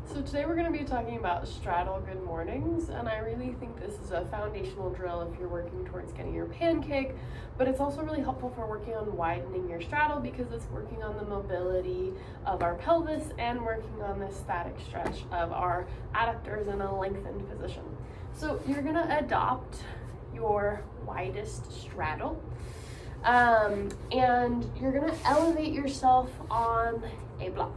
So today we're going to be talking about straddle good mornings, and I really think this is a foundational drill if you're working towards getting your pancake, but it's also really helpful for working on widening your straddle because it's working on the mobility of our pelvis and working on the static stretch of our adductors in a lengthened position. So you're going to adopt your widest straddle, and you're going to elevate yourself on a block.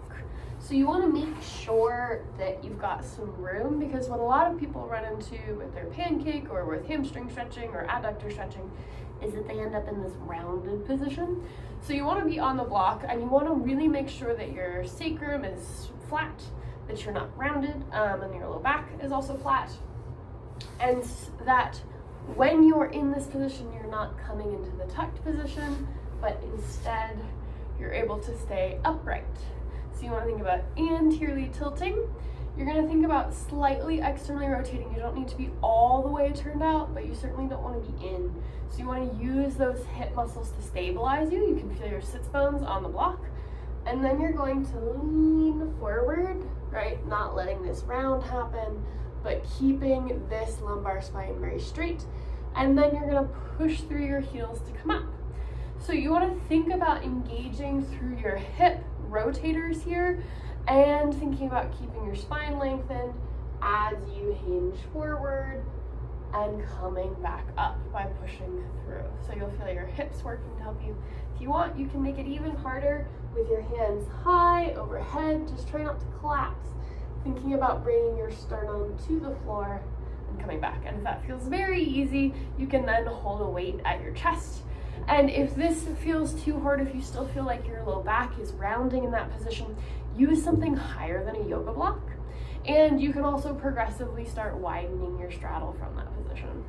So you want to make sure that you've got some room, because what a lot of people run into with their pancake or with hamstring stretching or adductor stretching is that they end up in this rounded position. So you want to be on the block, and you want to really make sure that your sacrum is flat, that you're not rounded, and your low back is also flat, and that when you're in this position, you're not coming into the tucked position, but instead you're able to stay upright. So you want to think about anteriorly tilting. You're going to think about slightly externally rotating. You don't need to be all the way turned out, but you certainly don't want to be in. So you want to use those hip muscles to stabilize you. You can feel your sits bones on the block. And then you're going to lean forward, right? Not letting this round happen, but keeping this lumbar spine very straight. And then you're going to push through your heels to come up. So you want to think about engaging through your hip rotators here and thinking about keeping your spine lengthened as you hinge forward and coming back up by pushing through. So you'll feel your hips working to help you. If you want, you can make it even harder with your hands high overhead. Just try not to collapse. Thinking about bringing your sternum to the floor and coming back. And if that feels very easy, you can then hold a weight at your chest. And if this feels too hard, if you still feel like your low back is rounding in that position, use something higher than a yoga block. And you can also progressively start widening your straddle from that position.